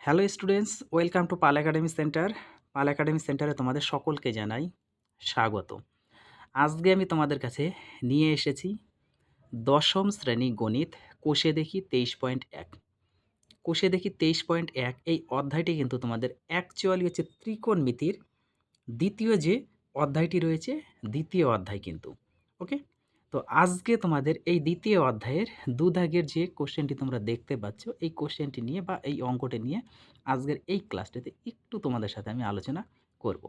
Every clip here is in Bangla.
Hello students, welcome to Pal academy centre. Pal academy সেন্টারে তোমাদের সকলকে জানাই স্বাগত। আজকে আমি তোমাদের কাছে নিয়ে এসেছি দশম শ্রেণী গণিত কোষে দেখি 23.1। কোষে দেখি 23.1 এই অধ্যায়টি কিন্তু তোমাদের অ্যাকচুয়ালি হচ্ছে ত্রিকোণমিতির দ্বিতীয় যে অধ্যায়টি রয়েছে, দ্বিতীয় অধ্যায় কিন্তু। ওকে, তো আজকে তোমাদের এই দ্বিতীয় অধ্যায়ের দুদাগের যে কোশ্চেনটি তোমরা দেখতে পাচ্ছ, এই কোশ্চেনটি নিয়ে বা এই অঙ্কটি নিয়ে আজকের এই ক্লাসটিতে একটু তোমাদের সাথে আমি আলোচনা করব।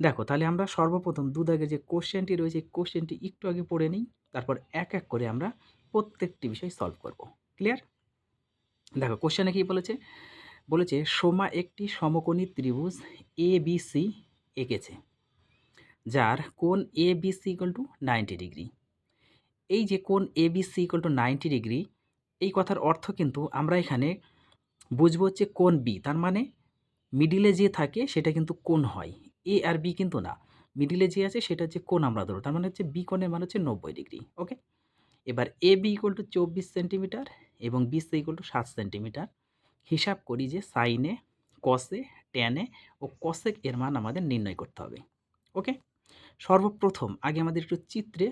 দেখো, তাহলে আমরা সর্বপ্রথম দুদাগের যে কোশ্চেনটি রয়েছে, কোশ্চেনটি একটু আগে পড়ে নিই, তারপর এক এক করে আমরা প্রত্যেকটি বিষয় সলভ করব। ক্লিয়ার? দেখো, কোশ্চেনে কী বলেছে? বলেছে সোমা একটি সমকোণী ত্রিভুজ এ বি সি এঁকেছে, যার কোণ A B C equal to 90 degree. এই যে কোণ A B C equal to 90 degree, এই কথার অর্থ কিন্তু আমরা এখানে বুঝবো হচ্ছে কোণ বি, তার মানে মিডিলে যে থাকে সেটা কিন্তু কোণ হয়, এ আর বি কিন্তু না। মিডিলে যে আছে সেটা হচ্ছে কোণ আমরা ধরো, তার মানে হচ্ছে বি কোণের মান হচ্ছে 90 ডিগ্রি। ওকে, এবার A B equal to 24 centimetre এবং B C equal to 7 centimetre. হিসাব করি যে সাইনে, কসে, ট্যানে ও কসেক এর মান আমাদের নির্ণয় করতে হবে। ওকে, সর্বপ্রথম আগে আমাদের একটু চিত্রে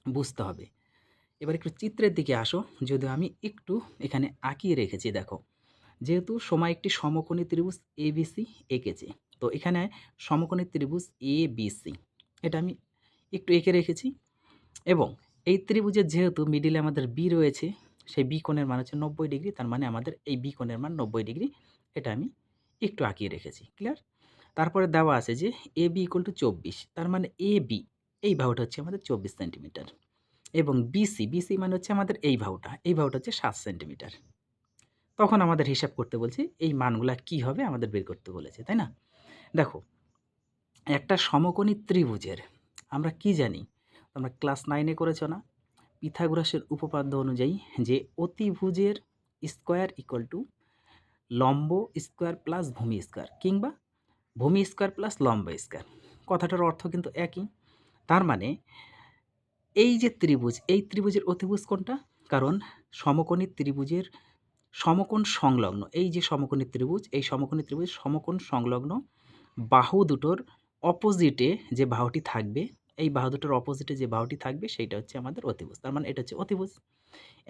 বুঝতে হবে। এবার একটু চিত্রের দিকে আসো, যদিও আমি একটু এখানে আঁকিয়ে রেখেছি। দেখো, যেহেতু সময় একটি সমকোণী ত্রিভুজ এ বি সি এঁকেছে, তো এখানে সমকোণী ত্রিভুজ এ বি সি এটা আমি একটু এঁকে রেখেছি, এবং এই ত্রিভুজের যেহেতু মিডিলে আমাদের বি রয়েছে, সেই বি কোণের মান হচ্ছে 90 ডিগ্রি, তার মানে আমাদের এই বি কোণের মান 90 ডিগ্রি, এটা আমি একটু আঁকিয়ে রেখেছি। ক্লিয়ার? তারপরে দেওয়া আছে যে এ বি ইকুয়াল টু 24, তার মানে এ বি এই বাহুটা হচ্ছে আমাদের 24 সেন্টিমিটার, এবং বিসি, বিসি মানে হচ্ছে আমাদের এই বাহুটা হচ্ছে 7 সেন্টিমিটার। তখন আমাদের হিসাব করতে বলছে এই মানগুলা কি হবে আমাদের বের করতে বলেছে, তাই না? দেখো, একটা সমকোণী ত্রিভুজের আমরা কি জানি? তোমরা ক্লাস 9-এ করেছো না? পিথাগোরাসের উপপাদ্য অনুযায়ী যে অতিভুজের স্কোয়ার ইকুয়াল টু লম্ব স্কোয়ার প্লাস ভূমি স্কোয়ার, কিংবা ভূমি স্কোয়ার প্লাস লম্ব স্কোয়ার। কথাটার অর্থ কিন্তু একই। তার মানে এই যে ত্রিভুজ, এই ত্রিভুজের অতিভুজ কোনটা? কারণ সমকোণী ত্রিভুজের সমকোণ সংলগ্ন, এই যে সমকোণী ত্রিভুজ, এই সমকোণী ত্রিভুজের সমকোণ সংলগ্ন বাহু দুটোর অপোজিটে যে বাহুটি থাকবে, এই বাহু দুটোর অপোজিটে যে বাহুটি থাকবে সেইটা হচ্ছে আমাদের অতিভুজ। তার মানে এটা হচ্ছে অতিভুজ।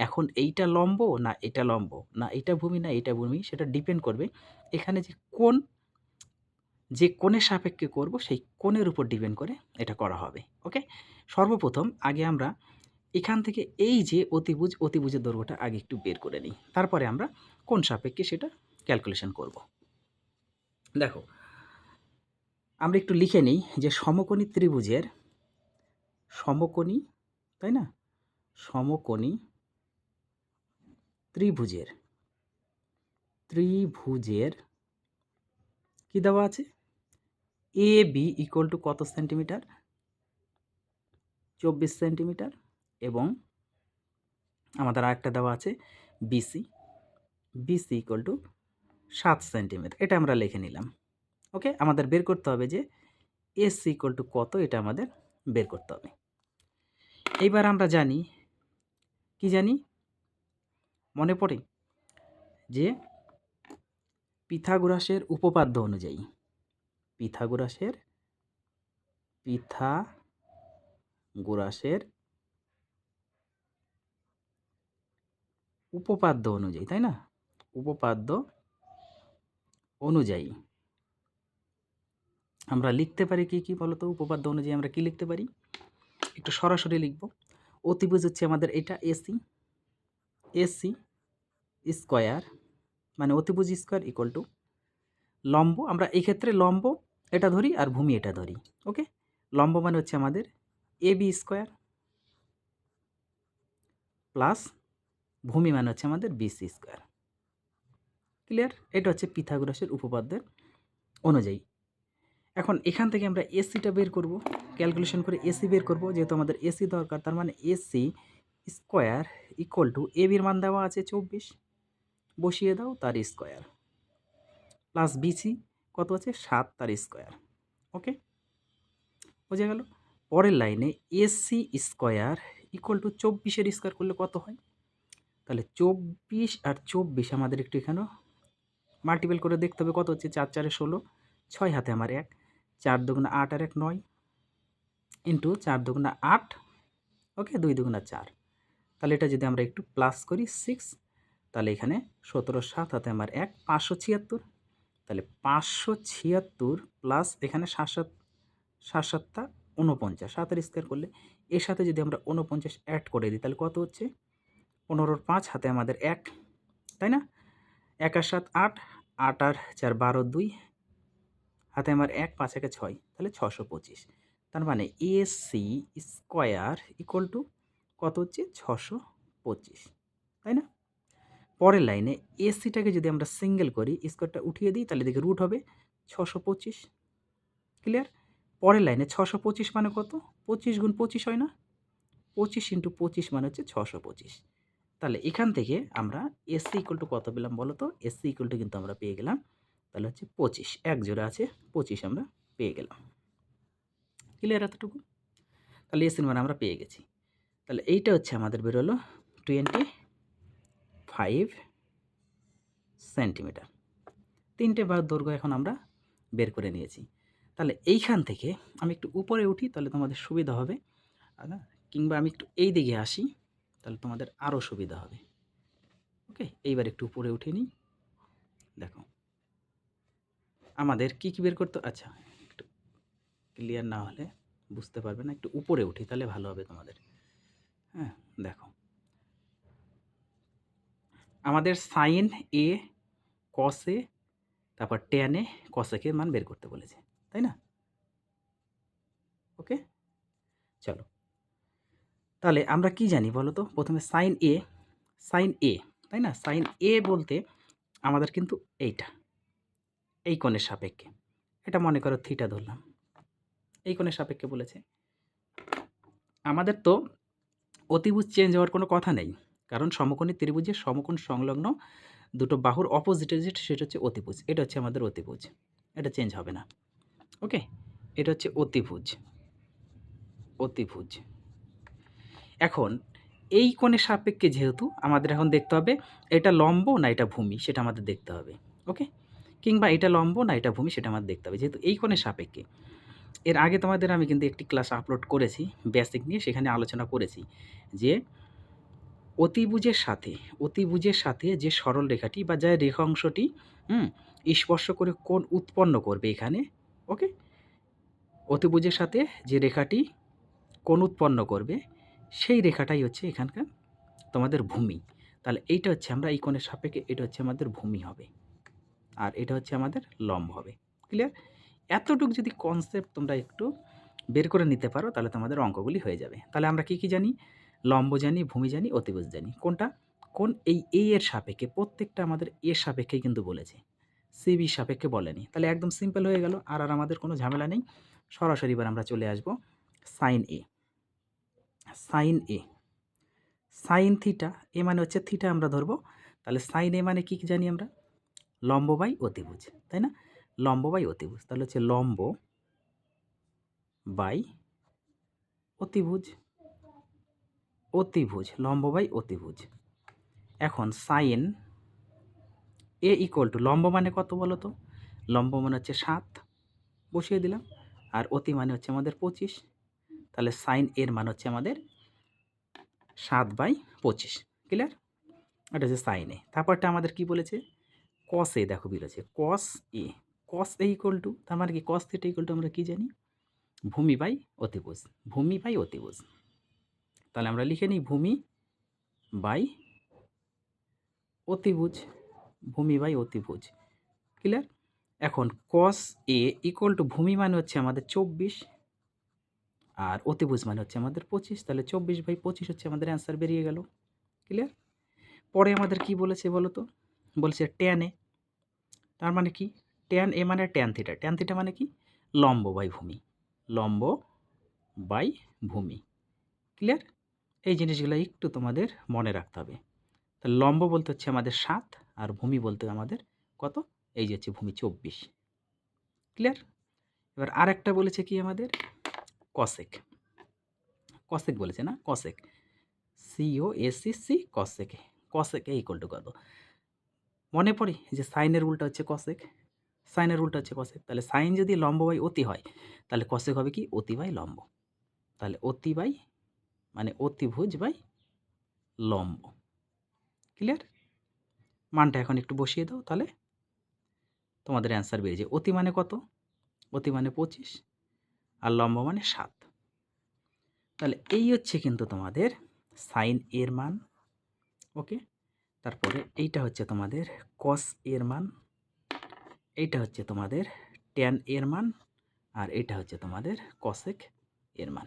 এখন এইটা লম্ব না এটা লম্ব, না এটা ভূমি না এটা ভূমি, সেটা ডিপেন্ড করবে এখানে যে কোণ, যে কোণের সাপেক্ষে করব সেই কোণের উপর ডিপেন্ড করে এটা করা হবে। ওকে, সর্বপ্রথম আগে আমরা এখান থেকে এই যে অতিভুজ, অতিভুজের দৈর্ঘ্যটা আগে একটু বের করে নিই, তারপরে আমরা কোন সাপেক্ষে সেটা ক্যালকুলেশন করব। দেখো, আমরা একটু লিখে নিই যে সমকোণী ত্রিভুজের, সমকোণী, তাই না, সমকোণী ত্রিভুজের, ত্রিভুজের কি দেওয়া আছে? এ বি ইকুয়াল টু কত সেন্টিমিটার? 24 সেন্টিমিটার, এবং আমাদের আরেকটা দেওয়া আছে BC, BC equal to 7 centimetre. এটা আমরা লিখে নিলাম। ওকে, আমাদের বের করতে হবে যে এসি ইকুয়াল টু কত, এটা আমাদের বের করতে হবে। এইবার আমরা জানি, কি জানি মনে পড়ে? যে পিথাগোরাসের উপপাদ্য অনুযায়ী, পিথাগোরাসের পিথাগোরাসের উপপাদ্য অনুযায়ী, তাই না, উপপাদ্য অনুযায়ী আমরা লিখতে পারি কি কি বলতো? উপপাদ্য অনুযায়ী আমরা কি লিখতে পারি? একটু সরাসরি লিখব। অতিভুজ হচ্ছে আমাদের এটা এসি, এসি স্কোয়ার মানে অতিভুজ স্কোয়ার ইকুয়াল টু লম্ব, আমরা এই ক্ষেত্রে লম্ব এটা ধরি আর ভূমি এটা ধরি। ওকে, লম্ব মানে হচ্ছে আমাদের এ বি স্কোয়ার প্লাস ভূমি মানে হচ্ছে আমাদের বিসি স্কোয়ার। ক্লিয়ার? এটা হচ্ছে পিথাগোরাসের উপপাদ্যের অনুযায়ী। এখন এখান থেকে আমরা এসিটা বের করব, ক্যালকুলেশন করে এসি বের করব, যেহেতু আমাদের এসি দরকার। তার মানে এসি স্কোয়ার ইকুয়াল টু এ বির মান দেওয়া আছে 24, বসিয়ে দাও, তার স্কোয়ার, প্লাস বিসি কত আছে 7, তার স্কোয়ার। ওকে, বোঝা গেল? পরের লাইনে এসি স্কোয়ার ইকুয়াল টু 24-এর স্কোয়ার করলে কত হয়? তাহলে 24 আর 24 আমাদের একটু এখানেও মাল্টিপল করে দেখতে হবে কত হচ্ছে, 4 4 16, 6 হাতে আমার 1, 4 দুগুণা 8 আর 1 9, ইন্টু 4 দুগুণা 8, ওকে, 2 দুগুণা 4। তাহলে এটা যদি আমরা একটু প্লাস করি 6, তাহলে এখানে 17 7 হাতে আমার 1, 576। তাহলে 576 প্লাস এখানে 7 7 7 7টা 49, 7 এর স্কোয়ার করলে এর সাথে যদি আমরা 49 অ্যাড করে দিই তাহলে কত হচ্ছে, 15 5 হাতে আমাদের 1, তাই না, 1 আর 7 8, 8 আর 4 12, 2 হাতে আমার 1, 5 1 6, তাহলে 625। তার মানে এসি স্কোয়ার ইকুয়াল টু কত হচ্ছে, 625, তাই না। পরের লাইনে এসিটাকে যদি আমরা সিঙ্গেল করি, স্কোয়ারটা উঠিয়ে দিই, তাহলে দেখি রুট হবে 625, ক্লিয়ার। পরের লাইনে 625 মানে কত, 25 গুণ 25 হয় না, 25 ইন্টু 25 মানে হচ্ছে 625। তাহলে এখান থেকে আমরা এসি ইকুয়াল টু কত পেলাম বলো তো, এসি ইকুয়াল টু কিন্তু আমরা পেয়ে গেলাম, তাহলে হচ্ছে 25, এক জোড়া আছে 25 আমরা পেয়ে গেলাম, ক্লিয়ার এতটুকু। তাহলে এসির মানে আমরা পেয়ে গেছি। তাহলে এইটা হচ্ছে আমাদের বেরোলো 25 সেন্টিমিটার। 3টে বাহুর দৈর্ঘ্য এখন আমরা বের করে নিয়েছি। তাহলে এইখান থেকে আমি একটু উপরে উঠি, তাহলে তোমাদের সুবিধা হবে, কিংবা আমি একটু এই দিকে আসি, তাহলে তোমাদের আরও সুবিধা হবে। ওকে, এইবার একটু উপরে উঠে নিই। দেখো আমাদের কী কী বের করতে, আচ্ছা একটু ক্লিয়ার না হলে বুঝতে পারবে না, একটু উপরে উঠি তাহলে ভালো হবে তোমাদের। হ্যাঁ, দেখো আমাদের সাইন এ, কস এ, তারপর ট্যান এ, কসেকের মান বের করতে বলেছে, তাই না। ওকে, চলো তাহলে আমরা কি জানি বলো তো, প্রথমে সাইন এ, তাই না, সাইন এ বলতে আমাদের কিন্তু এইটা, এই কোণের সাপেক্ষে, এটা মনে করো থিটা ধরলাম, এই কোণের সাপেক্ষে বলেছে। আমাদের তো অতিভুজ চেঞ্জ হওয়ার কোনো কথা নেই, কারণ সমকোণী ত্রিভুজের সমকোণ সংলগ্ন দুটো বাহুর অপোজিটে যেটা সেটা হচ্ছে অতিভুজ, এটা হচ্ছে আমাদের অতিভুজ, এটা চেঞ্জ হবে না। ওকে, এটা হচ্ছে অতিভুজ। এখন এই কোণের সাপেক্ষে যেহেতু আমাদের এখন দেখতে হবে এটা লম্ব না এটা ভূমি, সেটা আমাদের দেখতে হবে। ওকে, কিংবা এটা লম্ব না এটা ভূমি, সেটা আমাদের দেখতে হবে, যেহেতু এই কোণের সাপেক্ষে। এর আগে তোমাদের আমি কিন্তু একটি ক্লাস আপলোড করেছি বেসিক নিয়ে, সেখানে আলোচনা করেছি যে অতিভুজের সাথে যে সরল রেখাটি বা যা রেখা অংশটি স্পর্শ করে কোণ উৎপন্ন করবে এখানে, ওকে, অতিভুজের সাথে যে রেখাটি কোণ উৎপন্ন করবে সেই রেখাটাই হচ্ছে এখানকার তোমাদের ভূমি। তাহলে এইটা হচ্ছে আমরা এই কোণের সাপেক্ষে, এটা হচ্ছে আমাদের ভূমি হবে, আর এটা হচ্ছে আমাদের লম্ব হবে, ক্লিয়ার। এতটুকু যদি কনসেপ্ট তোমরা একটু বের করে নিতে পারো তাহলে তোমাদের অঙ্কগুলি হয়ে যাবে। তাহলে আমরা কি কি জানি, লম্ব জানি, ভূমি জানি, অতিভুজ জানি। কোনটা কোন, এই এর সাপেক্ষে, প্রত্যেকটা আমাদের এর সাপেক্ষেই কিন্তু বলেছে, সিবির সাপেক্ষে বলেনি। তাহলে একদম সিম্পল হয়ে গেল, আর আমাদের কোনো ঝামেলা নেই। সরাসরি এবার আমরা চলে আসব সাইন এ। সাইন থিটা, এ মানে হচ্ছে থিটা আমরা ধরবো। তাহলে সাইন এ মানে কি জানি আমরা, লম্ব বাই অতিভুজ, তাই না, লম্ব বাই অতিভুজ। তাহলে হচ্ছে লম্ব বাই অতিভুজ, লম্ব বাই অতিভুজ। এখন সাইন এ ইকুয়াল টু, লম্ব মানে কত বলো তো, লম্ব মানে হচ্ছে 7, বসিয়ে দিলাম, আর অতি মানে হচ্ছে আমাদের 25, তাহলে সাইন এর মান হচ্ছে আমাদের 7/25, ক্লিয়ার। এটা হচ্ছে সাইন এ। তারপরটা আমাদের কি বলেছে, কস এ, দেখো বলেছে কস এ ইকুয়াল টু, তার মানে কি কস থিটা ইকুয়াল টু আমরা কি জানি, ভূমি বাই অতিভুজ। তাহলে আমরা লিখে নিই ভূমি বাই অতিভুজ, ক্লিয়ার। এখন কস এ ইকুয়াল টু, ভূমি মানে হচ্ছে আমাদের 24, আর অতিভুজ মানে হচ্ছে আমাদের 25, তাহলে 24/25 হচ্ছে আমাদের অ্যান্সার বেরিয়ে গেল, ক্লিয়ার। পরে আমাদের কি বলেছে বলো তো, বলছে ট্যান এ, তার মানে কি, ট্যান এ মানে ট্যান থিটা মানে কি, লম্ব বাই ভূমি, ক্লিয়ার। এই জিনিসগুলো একটু তোমাদের মনে রাখতে হবে। তাহলে লম্ব বলতে হচ্ছে আমাদের 7, আর ভূমি বলতে আমাদের কত, এই যে হচ্ছে ভূমি 24, ক্লিয়ার। এবার আরেকটা বলেছে কি আমাদের, কসেক বলেছে না, COSEC, কসেক ইকুয়াল টু কত, মনে পড়ে যে সাইনের উল্টা হচ্ছে কসেক, সাইনের উল্টা হচ্ছে কসেক। তাহলে সাইন যদি লম্ব বাই অতি হয় তাহলে কসেক হবে কি অতি বাই লম্ব। তাহলে অতি বাই মানে অতিভুজ বাই লম্ব। ক্লিয়ার? মানটা এখন একটু বসিয়ে দাও, তাহলে তোমাদের অ্যান্সার বেরিয়ে যায়। অতি মানে কত? অতি মানে 25 আর লম্ব মানে 7। তাহলে এই হচ্ছে কিন্তু তোমাদের সাইন এর মান। ওকে, তারপরে এইটা হচ্ছে তোমাদের কস এর মান, এইটা হচ্ছে তোমাদের ট্যান এর মান, আর এটা হচ্ছে তোমাদের কসেক এর মান।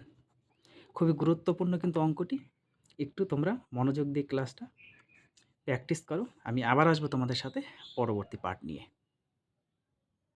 খুবই গুরুত্বপূর্ণ কিন্তু অঙ্কটি, একটু তোমরা মনোযোগ দিয়ে ক্লাসটা প্র্যাকটিস করো। আমি আবার আসবো তোমাদের সাথে পরবর্তী পার্ট নিয়ে।